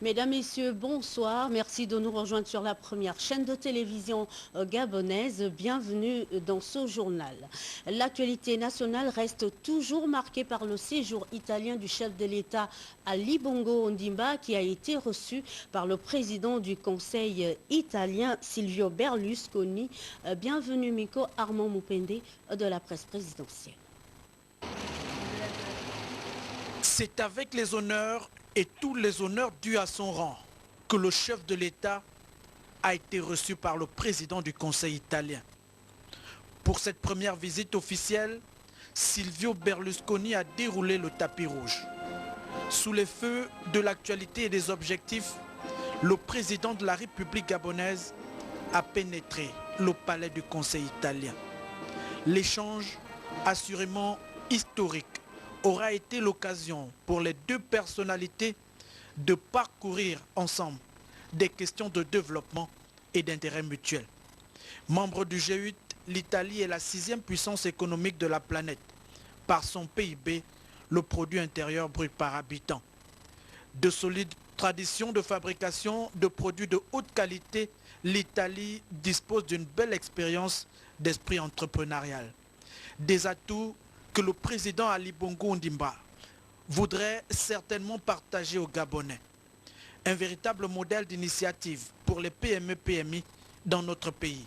Mesdames, Messieurs, bonsoir. Merci de nous rejoindre sur la première chaîne de télévision gabonaise. Bienvenue dans ce journal. L'actualité nationale reste toujours marquée par le séjour italien du chef de l'État Ali Bongo Ondimba qui a été reçu par le président du Conseil italien Silvio Berlusconi. Bienvenue Miko Armand Moupende de la presse présidentielle. C'est avec les honneurs et tous les honneurs dus à son rang que le chef de l'État a été reçu par le président du Conseil italien. Pour cette première visite officielle, Silvio Berlusconi a déroulé le tapis rouge. Sous les feux de l'actualité et des objectifs, le président de la République gabonaise a pénétré le palais du Conseil italien. L'échange, assurément historique, aura été l'occasion pour les deux personnalités de parcourir ensemble des questions de développement et d'intérêt mutuel. Membre du G8, l'Italie est la 6e puissance économique de la planète par son PIB, le produit intérieur brut par habitant. De solides traditions de fabrication de produits de haute qualité, l'Italie dispose d'une belle expérience d'esprit entrepreneurial. Des atouts que le président Ali Bongo Ondimba voudrait certainement partager aux Gabonais. Un véritable modèle d'initiative pour les PME-PMI dans notre pays.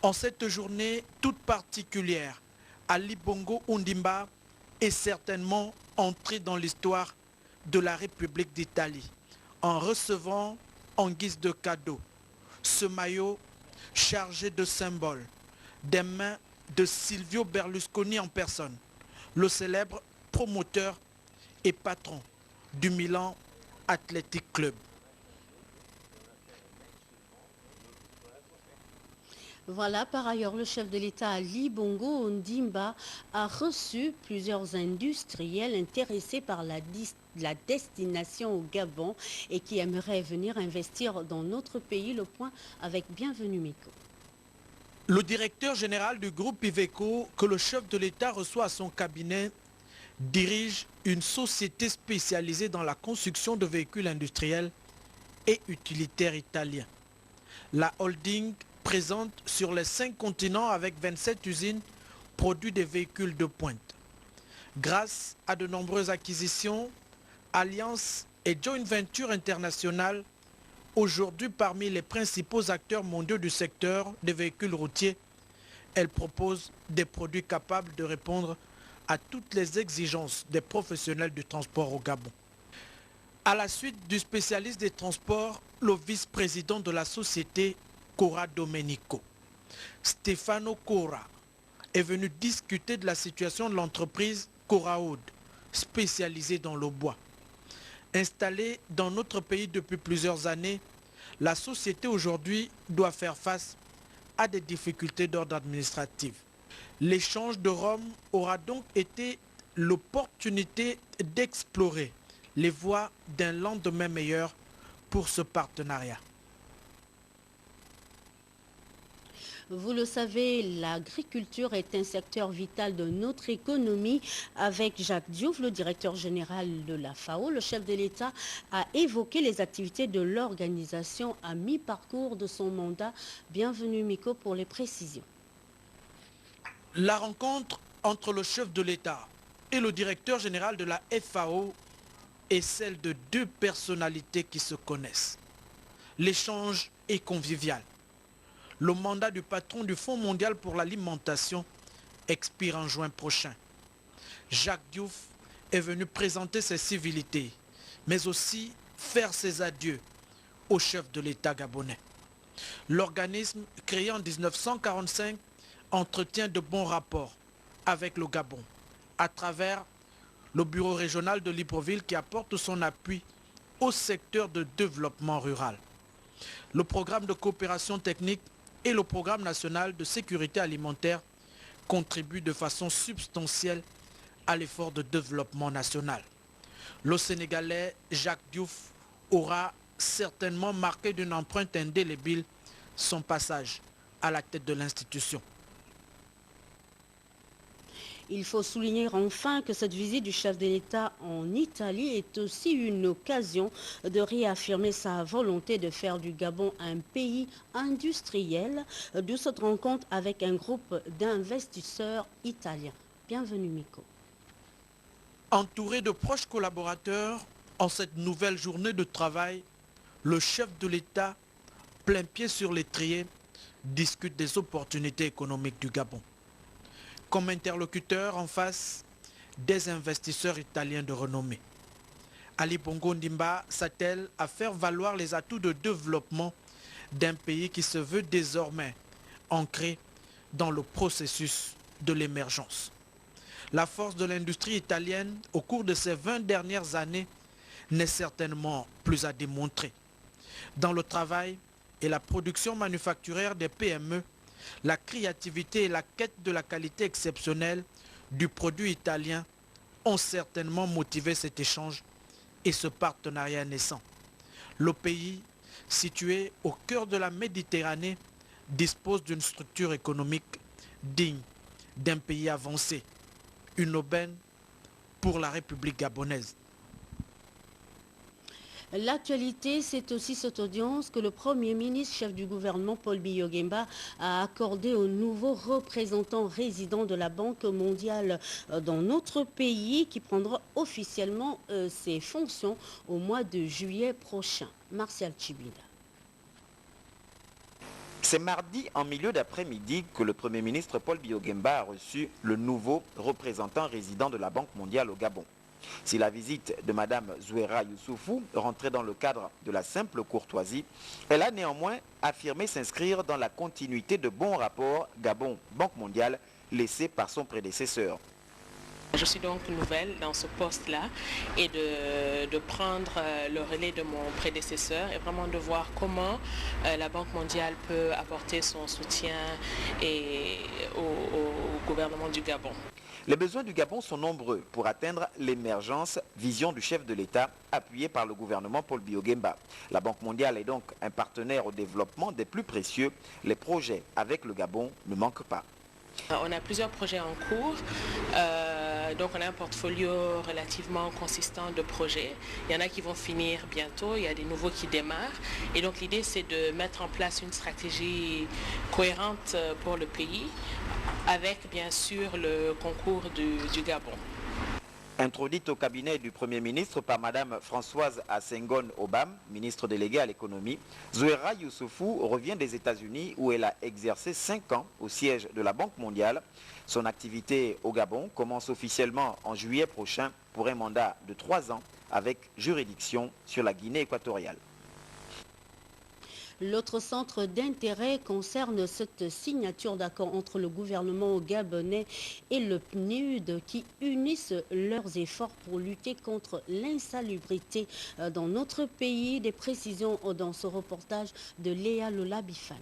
En cette journée toute particulière, Ali Bongo Ondimba est certainement entré dans l'histoire de la République d'Italie en recevant en guise de cadeau ce maillot chargé de symboles des mains de Silvio Berlusconi en personne, le célèbre promoteur et patron du Milan Athletic Club. Voilà, par ailleurs, le chef de l'État Ali Bongo Ondimba a reçu plusieurs industriels intéressés par la destination au Gabon et qui aimeraient venir investir dans notre pays. Le point avec Bienvenue Miko. Le directeur général du groupe Iveco, que le chef de l'État reçoit à son cabinet, dirige une société spécialisée dans la construction de véhicules industriels et utilitaires italiens. La holding présente sur les 5 continents avec 27 usines produit des véhicules de pointe. Grâce à de nombreuses acquisitions, alliances et joint ventures internationales, aujourd'hui parmi les principaux acteurs mondiaux du secteur des véhicules routiers, elle propose des produits capables de répondre à toutes les exigences des professionnels du transport au Gabon. À la suite du spécialiste des transports, le vice-président de la société Cora Domenico, Stefano Cora, est venu discuter de la situation de l'entreprise Coraoud, spécialisée dans le bois. Installée dans notre pays depuis plusieurs années, la société aujourd'hui doit faire face à des difficultés d'ordre administratif. L'échange de Rome aura donc été l'opportunité d'explorer les voies d'un lendemain meilleur pour ce partenariat. Vous le savez, l'agriculture est un secteur vital de notre économie. Avec Jacques Diouf, le directeur général de la FAO, le chef de l'État a évoqué les activités de l'organisation à mi-parcours de son mandat. Bienvenue Miko pour les précisions. La rencontre entre le chef de l'État et le directeur général de la FAO est celle de deux personnalités qui se connaissent. L'échange est convivial. Le mandat du patron du Fonds mondial pour l'alimentation expire en juin prochain. Jacques Diouf est venu présenter ses civilités, mais aussi faire ses adieux au chef de l'État gabonais. L'organisme, créé en 1945, entretient de bons rapports avec le Gabon à travers le bureau régional de Libreville qui apporte son appui au secteur de développement rural. Le programme de coopération technique et le programme national de sécurité alimentaire contribuent de façon substantielle à l'effort de développement national. Le Sénégalais Jacques Diouf aura certainement marqué d'une empreinte indélébile son passage à la tête de l'institution. Il faut souligner enfin que cette visite du chef de l'État en Italie est aussi une occasion de réaffirmer sa volonté de faire du Gabon un pays industriel, d'où cette rencontre avec un groupe d'investisseurs italiens. Bienvenue Miko. Entouré de proches collaborateurs, en cette nouvelle journée de travail, le chef de l'État, plein pied sur l'étrier, discute des opportunités économiques du Gabon. Comme interlocuteur en face des investisseurs italiens de renommée. Ali Bongo Ndimba s'attelle à faire valoir les atouts de développement d'un pays qui se veut désormais ancré dans le processus de l'émergence. La force de l'industrie italienne au cours de ces 20 dernières années n'est certainement plus à démontrer. Dans le travail et la production manufacturière des PME, la créativité et la quête de la qualité exceptionnelle du produit italien ont certainement motivé cet échange et ce partenariat naissant. Le pays, situé au cœur de la Méditerranée, dispose d'une structure économique digne d'un pays avancé, une aubaine pour la République gabonaise. L'actualité, c'est aussi cette audience que le Premier ministre, chef du gouvernement, Paul Biya Oguemba, a accordé au nouveau représentant résident de la Banque mondiale dans notre pays, qui prendra officiellement ses fonctions au mois de juillet prochain. Martial Chibida. C'est mardi en milieu d'après-midi que le Premier ministre Paul Biya Oguemba a reçu le nouveau représentant résident de la Banque mondiale au Gabon. Si la visite de Mme Zouera Youssoufou rentrait dans le cadre de la simple courtoisie, elle a néanmoins affirmé s'inscrire dans la continuité de bons rapports Gabon-Banque mondiale laissés par son prédécesseur. Je suis donc nouvelle dans ce poste-là et de prendre le relais de mon prédécesseur et vraiment de voir comment la Banque mondiale peut apporter son soutien au gouvernement du Gabon. Les besoins du Gabon sont nombreux pour atteindre l'émergence, vision du chef de l'État, appuyé par le gouvernement Paul Biya Oguemba. La Banque mondiale est donc un partenaire au développement des plus précieux. Les projets avec le Gabon ne manquent pas. On a plusieurs projets en cours, donc on a un portfolio relativement consistant de projets. Il y en a qui vont finir bientôt, il y a des nouveaux qui démarrent. Et donc l'idée c'est de mettre en place une stratégie cohérente pour le pays, avec bien sûr le concours du Gabon. Introduite au cabinet du Premier ministre par Mme Françoise Assengone Obam, ministre déléguée à l'économie, Zouera Youssoufou revient des États-Unis où elle a exercé 5 ans au siège de la Banque mondiale. Son activité au Gabon commence officiellement en juillet prochain pour un mandat de 3 ans avec juridiction sur la Guinée équatoriale. L'autre centre d'intérêt concerne cette signature d'accord entre le gouvernement gabonais et le PNUD qui unissent leurs efforts pour lutter contre l'insalubrité dans notre pays. Des précisions dans ce reportage de Léa Lola Bifane.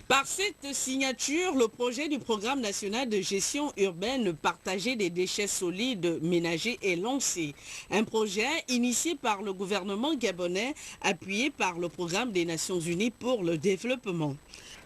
Par cette signature, le projet du programme national de gestion urbaine partagée des déchets solides ménagers est lancé. Un projet initié par le gouvernement gabonais, appuyé par le programme des Nations Unies pour le développement.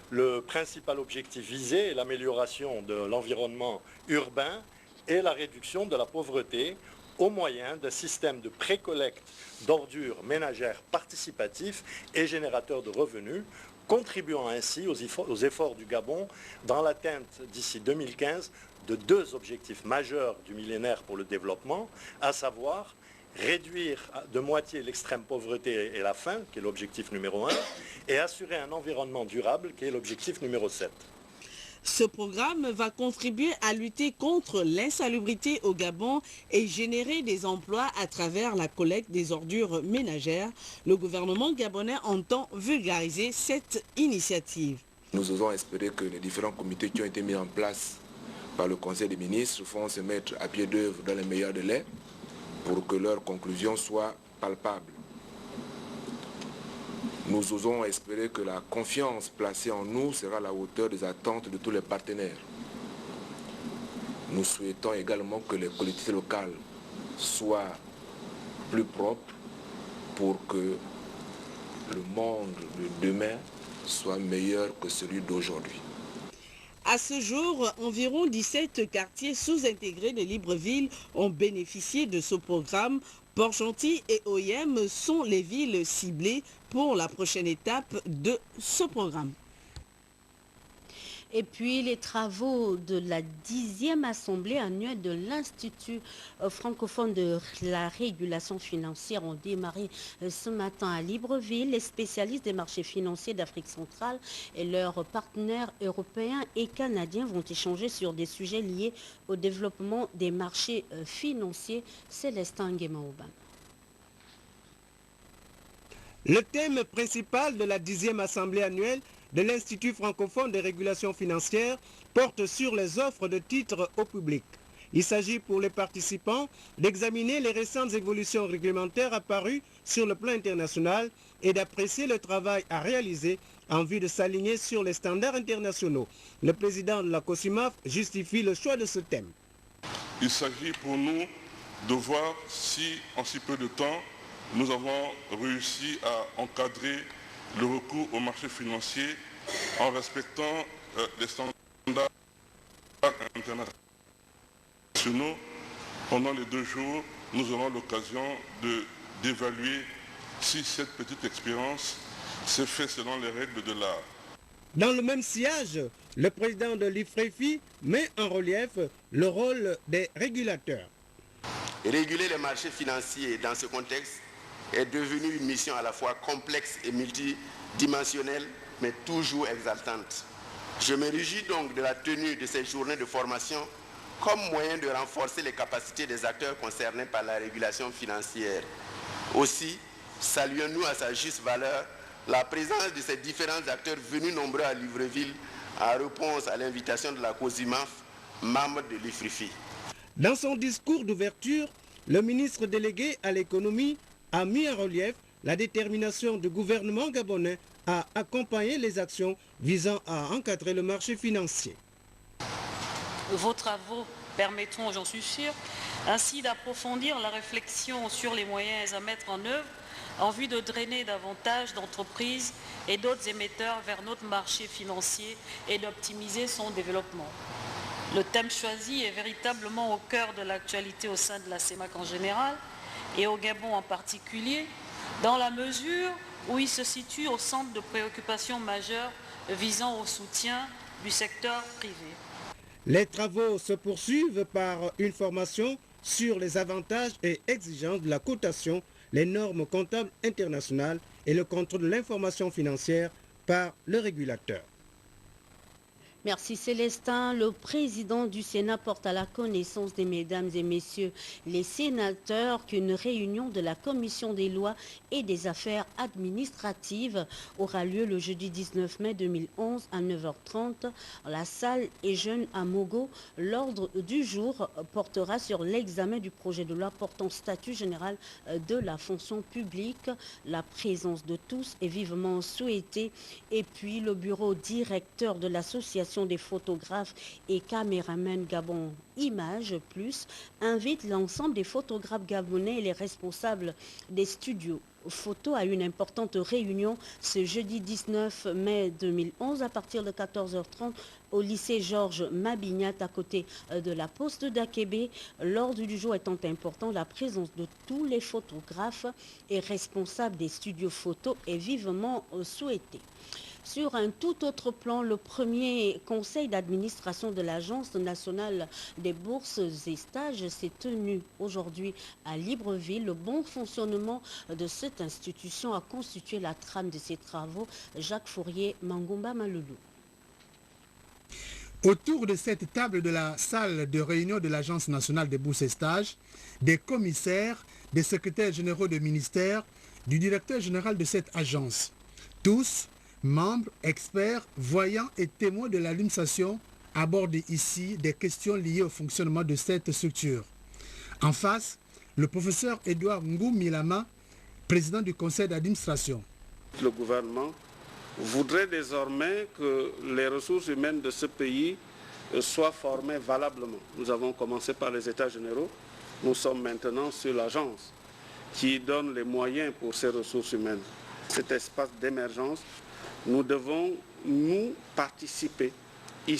Le principal objectif visé est l'amélioration de l'environnement urbain et la réduction de la pauvreté au moyen d'un système de précollecte d'ordures ménagères participatif et générateur de revenus, contribuant ainsi aux efforts du Gabon dans l'atteinte d'ici 2015 de 2 objectifs majeurs du millénaire pour le développement, à savoir réduire de moitié l'extrême pauvreté et la faim, qui est l'objectif numéro 1, et assurer un environnement durable, qui est l'objectif numéro 7. Ce programme va contribuer à lutter contre l'insalubrité au Gabon et générer des emplois à travers la collecte des ordures ménagères. Le gouvernement gabonais entend vulgariser cette initiative. Nous osons espérer que les différents comités qui ont été mis en place par le Conseil des ministres vont se mettre à pied d'œuvre dans les meilleurs délais pour que leurs conclusions soient palpables. Nous osons espérer que la confiance placée en nous sera à la hauteur des attentes de tous les partenaires. Nous souhaitons également que les collectivités locales soient plus propres pour que le monde de demain soit meilleur que celui d'aujourd'hui. À ce jour, environ 17 quartiers sous-intégrés de Libreville ont bénéficié de ce programme. Port-Gentil et Oyem sont les villes ciblées pour la prochaine étape de ce programme. Et puis, les travaux de la 10e assemblée annuelle de l'Institut francophone de la régulation financière ont démarré ce matin à Libreville. Les spécialistes des marchés financiers d'Afrique centrale et leurs partenaires européens et canadiens vont échanger sur des sujets liés au développement des marchés financiers. Célestin Nguema-Aubin. Le thème principal de la 10e assemblée annuelle de l'Institut francophone de régulation financière porte sur les offres de titres au public. Il s'agit pour les participants d'examiner les récentes évolutions réglementaires apparues sur le plan international et d'apprécier le travail à réaliser en vue de s'aligner sur les standards internationaux. Le président de la COSIMAF justifie le choix de ce thème. Il s'agit pour nous de voir si, en si peu de temps, nous avons réussi à encadrer le recours au marché financier en respectant les standards internationaux. Pendant les 2 jours, nous aurons l'occasion d'évaluer si cette petite expérience s'est faite selon les règles de l'art. Dans le même sillage, le président de l'IFREFI met en relief le rôle des régulateurs. Réguler les marchés financiers dans ce contexte est devenu une mission à la fois complexe et multidimensionnelle, mais toujours exaltante. Je me réjouis donc de la tenue de ces journées de formation comme moyen de renforcer les capacités des acteurs concernés par la régulation financière. Aussi, saluons-nous à sa juste valeur la présence de ces différents acteurs venus nombreux à Libreville en réponse à l'invitation de la COSIMAF, membre de l'IFREFI. Dans son discours d'ouverture, le ministre délégué à l'économie a mis en relief la détermination du gouvernement gabonais à accompagner les actions visant à encadrer le marché financier. Vos travaux permettront, j'en suis sûr, ainsi d'approfondir la réflexion sur les moyens à mettre en œuvre en vue de drainer davantage d'entreprises et d'autres émetteurs vers notre marché financier et d'optimiser son développement. Le thème choisi est véritablement au cœur de l'actualité au sein de la CEMAC en général et au Gabon en particulier, dans la mesure où il se situe au centre de préoccupations majeures visant au soutien du secteur privé. Les travaux se poursuivent par une formation sur les avantages et exigences de la cotation, les normes comptables internationales et le contrôle de l'information financière par le régulateur. Merci Célestin. Le président du Sénat porte à la connaissance des mesdames et messieurs les sénateurs qu'une réunion de la Commission des lois et des affaires administratives aura lieu le jeudi 19 mai 2011 à 9h30 à la salle Ejeune à Mogo. L'ordre du jour portera sur l'examen du projet de loi portant statut général de la fonction publique. La présence de tous est vivement souhaitée. Et puis le bureau directeur de l'association des photographes et caméramens Gabon Images Plus invite l'ensemble des photographes gabonais et les responsables des studios photo à une importante réunion ce jeudi 19 mai 2011 à partir de 14h30 au lycée Georges Mabignat à côté de la poste d'Akébé. L'ordre du jour étant important, la présence de tous les photographes et responsables des studios photo est vivement souhaitée. Sur un tout autre plan, le premier conseil d'administration de l'Agence nationale des bourses et stages s'est tenu aujourd'hui à Libreville. Le bon fonctionnement de cette institution a constitué la trame de ses travaux. Jacques Fourier, Mangumba Maloulou. Autour de cette table de la salle de réunion de l'Agence nationale des bourses et stages, des commissaires, des secrétaires généraux de ministères, du directeur général de cette agence. Tous, membres, experts, voyants et témoins de l'administration abordent ici des questions liées au fonctionnement de cette structure. En face, le professeur Edouard Ngou-Milama, président du conseil d'administration. Le gouvernement voudrait désormais que les ressources humaines de ce pays soient formées valablement. Nous avons commencé par les États généraux, nous sommes maintenant sur l'agence qui donne les moyens pour ces ressources humaines. Cet espace d'émergence, nous devons nous participer